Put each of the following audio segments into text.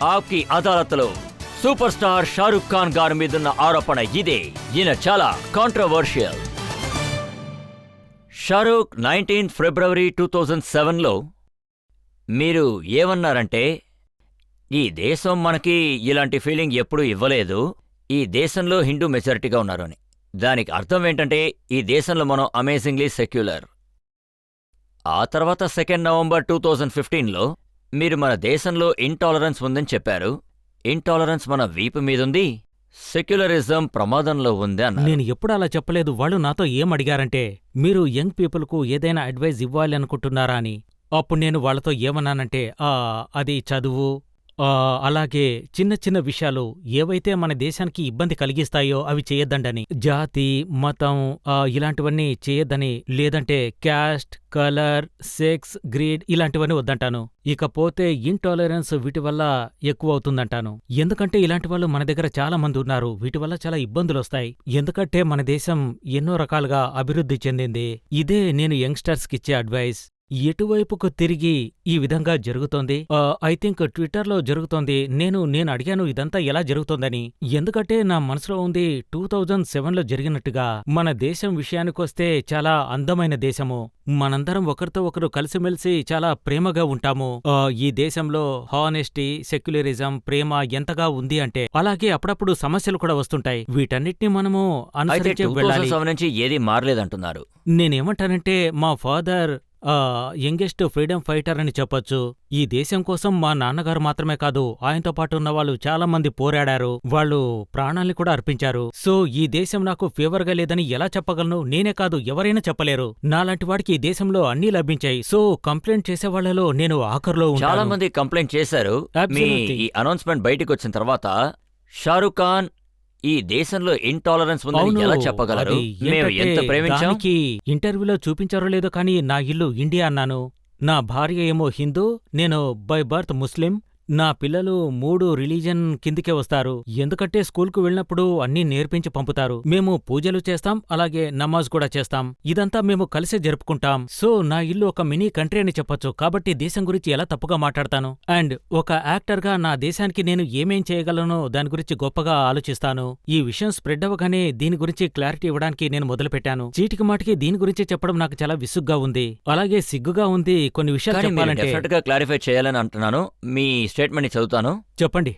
ఆప్కి అదాలత్లో super star Shahrukh Khan గారి మీదున్న ఆరోపణ ఇదే. ఈయన చాలా కాంట్రవర్షియల్. షారుఖ్ 19 ఫిబ్రవరి 2007లో మీరు ఏమన్నారంటే, ఈ దేశం మనకి ఇలాంటి ఫీలింగ్ ఎప్పుడూ ఇవ్వలేదు, ఈ దేశంలో హిందూ మెజారిటీగా ఉన్నారు అని. దానికి అర్థం ఏంటంటే ఈ దేశంలో మనం అమేజింగ్లీ సెక్యులర్. ఆ తర్వాత 2 నవంబర్ 2015లో మీరు మన దేశంలో ఇంటాలరెన్స్ ఉందని చెప్పారు. ఇంటాలరెన్స్ మన వీపు మీదుంది, సెక్యులరిజం ప్రమాదంలో ఉంది అన్నారు. నేను ఎప్పుడు అలా చెప్పలేదు. వాళ్ళు నాతో ఏం అడిగారంటే, మీరు యంగ్ పీపుల్కు ఏదైనా అడ్వైజ్ ఇవ్వాలి అనుకుంటున్నారా అని. అప్పుడు నేను వాళ్లతో ఏమన్నానంటే, అది చదువు, అలాగే చిన్న చిన్న విషయాలు ఏవైతే మన దేశానికి ఇబ్బంది కలిగిస్తాయో అవి చేయొద్దండని. జాతి, మతం ఇలాంటివన్నీ చేయొద్దని, లేదంటే క్యాస్ట్, కలర్, సెక్స్, గ్రీడ్ ఇలాంటివన్నీ వద్దంటాను. ఇకపోతే ఇంటాలరెన్స్ వీటి వల్ల ఎక్కువ అవుతుందంటాను. ఎందుకంటే ఇలాంటి వాళ్ళు మన దగ్గర చాలా మంది ఉన్నారు. వీటి వల్ల చాలా ఇబ్బందులొస్తాయి. ఎందుకంటే మన దేశం ఎన్నో రకాలుగా అభివృద్ధి చెందింది. ఇదే నేను యంగ్స్టర్స్కి ఇచ్చే అడ్వైస్. ఎటువైపుకు తిరిగి ఈ విధంగా జరుగుతోంది. ఐ థింక్ ట్విట్టర్లో జరుగుతోంది. నేను అడిగాను ఇదంతా ఎలా జరుగుతోందని. ఎందుకంటే నా మనసులో ఉంది 2007లో జరిగినట్టుగా. మన దేశం విషయానికొస్తే చాలా అందమైన దేశము. మనందరం ఒకరితో ఒకరు కలిసిమెలిసి చాలా ప్రేమగా ఉంటాము. ఈ దేశంలో హానెస్టీ, సెక్యులరిజం, ప్రేమ ఎంతగా ఉంది అంటే, అలాగే అప్పుడప్పుడు సమస్యలు కూడా వస్తుంటాయి. వీటన్నిటిని మనము అనుసరించి వెళ్ళాలి. నుంచి ఏది మారలేదంటున్నారు. నేనేమంటానంటే, మా ఫాదర్ యంగెస్ట్ ఫ్రీడమ్ ఫైటర్ అని చెప్పొచ్చు. ఈ దేశం కోసం మా నాన్నగారు మాత్రమే కాదు, ఆయనతో పాటు ఉన్న వాళ్ళు చాలా మంది పోరాడారు. వాళ్ళు ప్రాణాల్ని కూడా అర్పించారు. సో ఈ దేశం నాకు ఫేవర్గా లేదని ఎలా చెప్పగలను? నేనే కాదు, ఎవరైనా చెప్పలేరు. నాలాంటి వాడికి ఈ దేశంలో అన్నీ లభించాయి. సో కంప్లైంట్ చేసే వాళ్లలో నేను ఆఖర్లో ఉంటాను. చాలా మంది కంప్లైంట్ చేశారు. మీ ఈ అనౌన్స్మెంట్ బయటికి వచ్చిన తర్వాత షారుఖ్ ఖాన్ ఈ దేశంలో ఇంటాలరెన్స్ ఉందని ఎలా చెప్పగలరు? మేము ఎంత ప్రేమించాం. ఇంటర్వ్యూలో చూపించారో లేదో కానీ నా ఇల్లు ఇండియా అన్నాను. నా భార్య ఏమో హిందూ, నేను బై బర్త్ ముస్లిం. నా పిల్లలు 3 రిలీజన్ కిందికే వస్తారు. ఎందుకంటే స్కూల్కు వెళ్ళినప్పుడు అన్నీ నేర్పించి పంపుతారు. మేము పూజలు చేస్తాం, అలాగే నమాజ్ కూడా చేస్తాం. ఇదంతా మేము కలిసే జరుపుకుంటాం. సో నా ఇల్లు ఒక మినీ కంట్రీ అని చెప్పొచ్చు. కాబట్టి దేశం గురించి ఎలా తప్పుగా మాట్లాడతాను? అండ్ ఒక యాక్టర్గా నా దేశానికి నేను ఏమేం చేయగలనో దాని గురించి గొప్పగా ఆలోచిస్తాను. ఈ విషయం స్ప్రెడ్ అవ్వగానే దీని గురించి క్లారిటీ ఇవ్వడానికి నేను మొదలుపెట్టాను. చీటికి మాటికి దీని గురించి చెప్పడం నాకు చాలా విసుగ్గా ఉంది, అలాగే సిగ్గుగా ఉంది. కొన్ని విషయాలు చెప్పాలంటే క్లారిఫై చేయాలని అంటున్నాను. మీ స్టేట్మెంట్ చదువుతాను, చెప్పండి.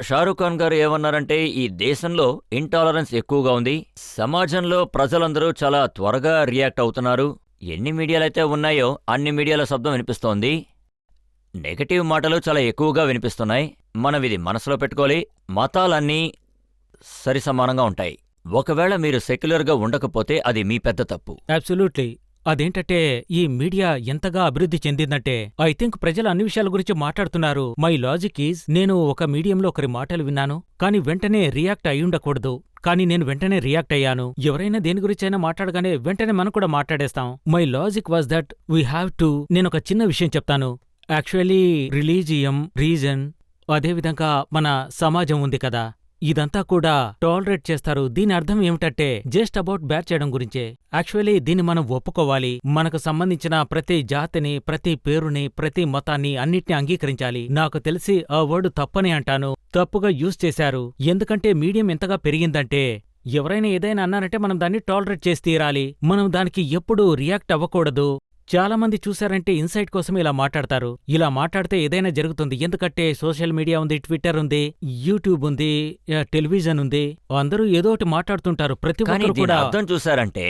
షారుఖ్ ఖాన్ గారు ఏమన్నారంటే, ఈ దేశంలో ఇంటాలరెన్స్ ఎక్కువగా ఉంది, సమాజంలో ప్రజలందరూ చాలా త్వరగా రియాక్ట్ అవుతున్నారు. ఎన్ని మీడియాలైతే ఉన్నాయో అన్ని మీడియాల శబ్దం వినిపిస్తోంది, నెగటివ్ మాటలు చాలా ఎక్కువగా వినిపిస్తున్నాయి. మనం ఇది మనసులో పెట్టుకోవాలి. మతాలన్నీ సరిసమానంగా ఉంటాయి. ఒకవేళ మీరు సెక్యులర్గా ఉండకపోతే అది మీ పెద్ద తప్పు. అబ్సల్యూట్లీ. అదేంటంటే ఈ మీడియా ఎంతగా అభివృద్ధి చెందిందంటే, ఐ థింక్ ప్రజలు అన్ని విషయాల గురించి మాట్లాడుతున్నారు. మై లాజిక్ ఈజ్, నేను ఒక మీడియంలో ఒకరి మాటలు విన్నాను, కానీ వెంటనే రియాక్ట్ అయ్యుండకూడదు. కానీ నేను వెంటనే రియాక్ట్ అయ్యాను. ఎవరైనా దేని గురించైనా మాట్లాడగానే వెంటనే మనం కూడా మాట్లాడేస్తాం. My logic was that we have to. నేనొక చిన్న విషయం చెప్తాను. యాక్చువల్లీ రిలీజియం, రీజన్, అదేవిధంగా మన సమాజం ఉంది కదా, ఇదంతా కూడా టాలరేట్ చేస్తారు. దీని అర్థం ఏమిటంటే జస్ట్ అబౌట్ బ్యాడ్ చేయడం గురించే. యాక్చువల్లీ దీన్ని మనం ఒప్పుకోవాలి. మనకు సంబంధించిన ప్రతి జాతిని, ప్రతి పేరుని, ప్రతి మతాన్ని అన్నిటిని అంగీకరించాలి. నాకు తెలిసి ఆ వర్డ్ తప్పని అంటాను. తప్పుగా యూజ్ చేశారు. ఎందుకంటే మీడియం ఎంతగా పెరిగిందంటే, ఎవరైనా ఏదైనా అన్నారంటే మనం దాన్ని టాలరేట్ చేసి తీరాలి. మనం దానికి ఎప్పుడూ రియాక్ట్ అవ్వకూడదు. చాలా మంది చూశారంటే ఇన్సైట్ కోసం ఇలా మాట్లాడతారు. ఇలా మాట్లాడితే ఏదైనా జరుగుతుంది. ఎందుకంటే సోషల్ మీడియా ఉంది, ట్విట్టర్ ఉంది, యూట్యూబ్ ఉంది, టెలివిజన్ ఉంది. అందరూ ఏదో ఒకటి మాట్లాడుతుంటారు. ప్రతి ఒక్కరు కూడా అర్థం చూశారంటే,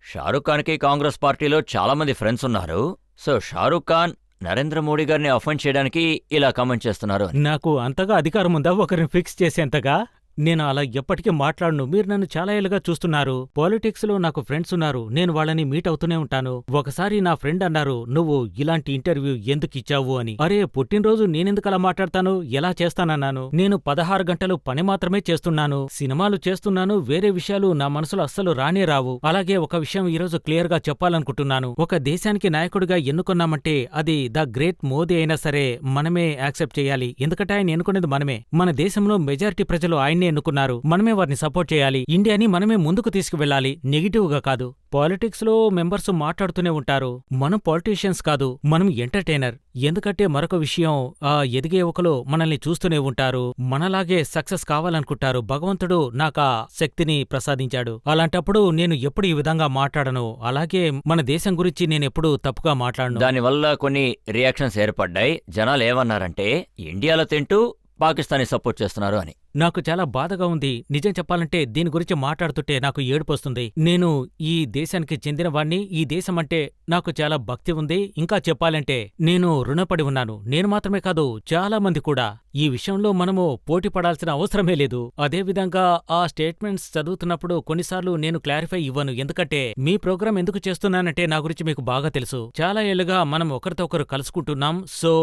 షారుఖ్ ఖాన్ కి కాంగ్రెస్ పార్టీలో చాలా మంది ఫ్రెండ్స్ ఉన్నారు. సో షారుఖ్ ఖాన్ నరేంద్ర మోడీ గారిని అఫెండ్ చేయడానికి ఇలా కామెంట్ చేస్తున్నారు. నాకు అంతగా అధికారం ఉందా ఒకరిని ఫిక్స్ చేసేంతగా? నేను అలా ఎప్పటికీ మాట్లాడను. మీరు నన్ను చాలా ఏళ్ళుగా చూస్తున్నారు. పాలిటిక్స్ లో నాకు ఫ్రెండ్స్ ఉన్నారు. నేను వాళ్ళని మీట్ అవుతూనే ఉంటాను. ఒకసారి నా ఫ్రెండ్ అన్నారు, నువ్వు ఇలాంటి ఇంటర్వ్యూ ఎందుకు ఇచ్చావు అని. అరే, పుట్టినరోజు నేనెందుకు అలా మాట్లాడతాను, ఎలా చేస్తానన్నాను. నేను 16 గంటలు పని మాత్రమే చేస్తున్నాను, సినిమాలు చేస్తున్నాను. వేరే విషయాలు నా మనసులో అస్సలు రానే రావు. అలాగే ఒక విషయం ఈరోజు క్లియర్ గా చెప్పాలనుకుంటున్నాను. ఒక దేశానికి నాయకుడిగా ఎన్నుకున్నామంటే అది ద గ్రేట్ మోదీ అయినా సరే మనమే యాక్సెప్ట్ చేయాలి. ఎందుకంటే ఆయన ఎన్నుకునేది మనమే. మన దేశంలో మెజారిటీ ప్రజలు ఆయన్నే ఎన్నుకున్నారు, మనమే వారిని సపోర్ట్ చేయాలి, ఇండియాని మనమే ముందుకు తీసుకువెళ్ళాలి, నెగిటివ్గా కాదు. పాలిటిక్స్ లో మెంబర్స్ మాట్లాడుతూనే ఉంటారు. మనం పాలిటీషియన్స్ కాదు, మనం ఎంటర్టైనర్. ఎందుకంటే మరొక విషయం, ఆ ఎదిగే యువకులు మనల్ని చూస్తూనే ఉంటారు, మనలాగే సక్సెస్ కావాలనుకుంటారు. భగవంతుడు నాకా శక్తిని ప్రసాదించాడు. అలాంటప్పుడు నేను ఎప్పుడు ఈ విధంగా మాట్లాడను. అలాగే మన దేశం గురించి నేనెప్పుడు తప్పుగా మాట్లాడను. దానివల్ల కొన్ని రియాక్షన్స్ ఏర్పడ్డాయి. జనాలు ఏమన్నారంటే ఇండియాలో తింటూ పాకిస్తాన్ని సపోర్ట్ చేస్తున్నారు అని. నాకు చాలా బాధగా ఉంది. నిజం చెప్పాలంటే దీని గురించి మాట్లాడుతుంటే నాకు ఏడుపొస్తుంది. నేను ఈ దేశానికి చెందినవాణ్ణి, ఈ దేశం అంటే నాకు చాలా భక్తి ఉంది. ఇంకా చెప్పాలంటే నేను రుణపడి ఉన్నాను. నేను మాత్రమే కాదు, చాలా మంది కూడా. ఈ విషయంలో మనము పోటీ పడాల్సిన అవసరమే లేదు. అదేవిధంగా ఆ స్టేట్మెంట్స్ చదువుతున్నప్పుడు కొన్నిసార్లు నేను క్లారిఫై ఇవ్వను. ఎందుకంటే మీ ప్రోగ్రాం ఎందుకు చేస్తున్నానంటే నా గురించి మీకు బాగా తెలుసు. చాలా ఏళ్లుగా మనం ఒకరితో ఒకరు కలుసుకుంటున్నాం. సో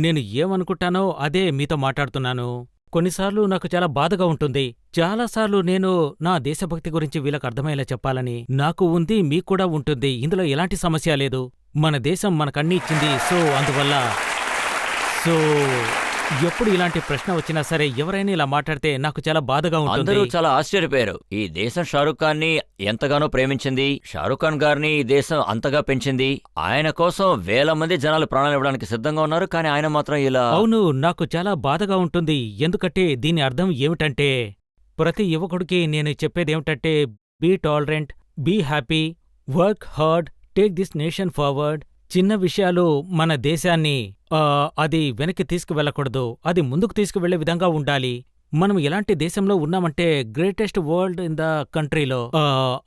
నేను ఏమనుకుంటానో అదే మీతో మాట్లాడుతున్నాను. కొన్నిసార్లు నాకు చాలా బాధగా ఉంటుంది. చాలాసార్లు నేను నా దేశభక్తి గురించి వీళ్ళకు అర్థమయ్యేలా చెప్పాలని నాకు ఉంది, మీకు కూడా ఉంటుంది. ఇందులో ఎలాంటి సమస్య లేదు. మన దేశం మనకన్నీ ఇచ్చింది. సో అందువల్ల ఎప్పుడు ఇలాంటి ప్రశ్న వచ్చినా సరే, ఎవరైనా ఇలా మాట్లాడితే నాకు చాలా బాధగా ఉంటుంది. అందరూ చాలా ఆశ్చర్యపోయారు. ఈ దేశం షారుఖ్ ఖాన్ ని ఎంతగానో ప్రేమించింది, షారుఖ్ ఖాన్ గారిని ఈ దేశం అంతగా పెంచింది. ఆయన కోసం వేల మంది జనాలు ప్రాణాలు ఇవ్వడానికి సిద్ధంగా ఉన్నారు. కానీ ఆయన మాత్రం ఇలా. అవును, నాకు చాలా బాధగా ఉంటుంది. ఎందుకంటే దీని అర్థం ఏమిటంటే, ప్రతి యువకుడికి నేను చెప్పేదేమిటంటే, be tolerant, be happy, work hard, take this nation forward. చిన్న విషయాలు మన దేశాన్ని అది వెనక్కి తీసుకువెళ్ళకూడదు, అది ముందుకు తీసుకువెళ్లే విధంగా ఉండాలి. మనం ఎలాంటి దేశంలో ఉన్నామంటే, గ్రేటెస్ట్ వరల్డ్ ఇన్ ద కంట్రీలో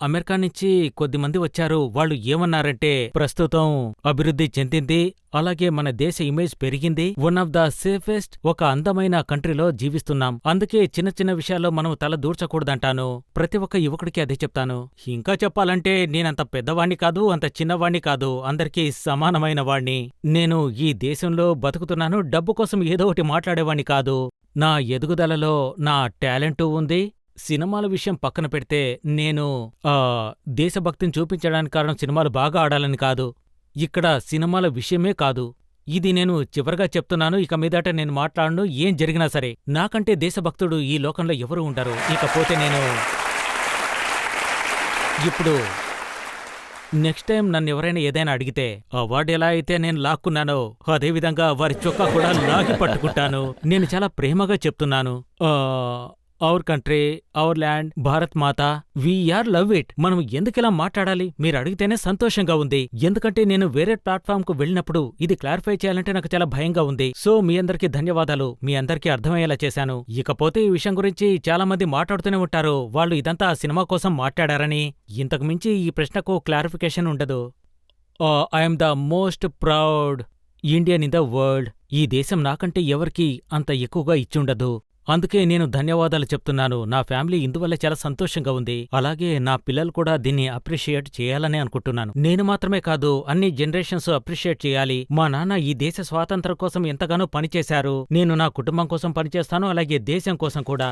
అమెరికా నుంచి కొద్దిమంది వచ్చారు. వాళ్ళు ఏమన్నారంటే, ప్రస్తుతం అభివృద్ధి చెందింది, అలాగే మన దేశ ఇమేజ్ పెరిగింది, వన్ ఆఫ్ ద సేఫెస్ట్, ఒక అందమైన కంట్రీలో జీవిస్తున్నాం. అందుకే చిన్న చిన్న విషయాల్లో మనం తల దూర్చకూడదంటాను. ప్రతి ఒక్క యువకుడికి అదే చెప్తాను. ఇంకా చెప్పాలంటే నేనంత పెద్దవాణ్ణి కాదు, అంత చిన్నవాణ్ణి కాదు, అందరికీ సమానమైన వాణ్ణి. నేను ఈ దేశంలో బతుకుతున్నాను, డబ్బు కోసం ఏదో ఒకటి మాట్లాడేవాణ్ణి కాదు. నా ఎదుగుదలలో నా టాలెంటూ ఉంది. సినిమాల విషయం పక్కన పెడితే, నేను దేశభక్తిని చూపించడానికి కారణం సినిమాలు బాగా ఆడాలని కాదు, ఇక్కడ సినిమాల విషయమే కాదు. ఇది నేను చివరగా చెప్తున్నాను. ఇక మీదట నేను మాట్లాడను, ఏం జరిగినా సరే. నాకంటే దేశభక్తుడు ఈ లోకంలో ఎవరూ ఉండరు. ఇకపోతే నేను ఇప్పుడు నెక్స్ట్ టైం నన్ను ఎవరైనా ఏదైనా అడిగితే, అవార్డు ఎలా అయితే నేను లాక్కున్నానో అదేవిధంగా వారి చొక్కా కూడా లాగి పట్టుకుంటాను. నేను చాలా ప్రేమగా చెప్తున్నాను, our country, our land, Bharat Mata, we are love it. మనం ఎందుకిలా మాట్లాడాలి? మీరు అడిగితేనే సంతోషంగా ఉంది. ఎందుకంటే నేను వేరే ప్లాట్ఫామ్ కు వెళ్ళినప్పుడు ఇది క్లారిఫై చేయాలంటే నాకు చాలా భయంగా ఉంది. సో మీ అందరికీ ధన్యవాదాలు, మీ అందరికీ అర్థమయ్యేలా చేశాను. ఇకపోతే ఈ విషయం గురించి చాలా మంది మాట్లాడుతూనే ఉంటారు, వాళ్ళు ఇదంతా సినిమా కోసం మాట్లాడారని. ఇంతకు మించి ఈ ప్రశ్నకు క్లారిఫికేషన్ ఉండదు. I'm the most proud Indian in the world. ఈ దేశం నాకంటే ఎవరికీ అంత ఎక్కువగా ఇచ్చుండదు. అందుకే నేను ధన్యవాదాలు చెప్తున్నాను. నా ఫ్యామిలీ ఇందువల్ల చాలా సంతోషంగా ఉంది. అలాగే నా పిల్లలు కూడా దీన్ని అప్రిషియేట్ చేయాలని అనుకుంటున్నాను. నేను మాత్రమే కాదు, అన్ని జనరేషన్స్ అప్రిషియేట్ చేయాలి. మా నాన్న ఈ దేశ స్వాతంత్ర్యం కోసం ఎంతగానో పనిచేశారు. నేను నా కుటుంబం కోసం పనిచేస్తాను, అలాగే దేశం కోసం కూడా.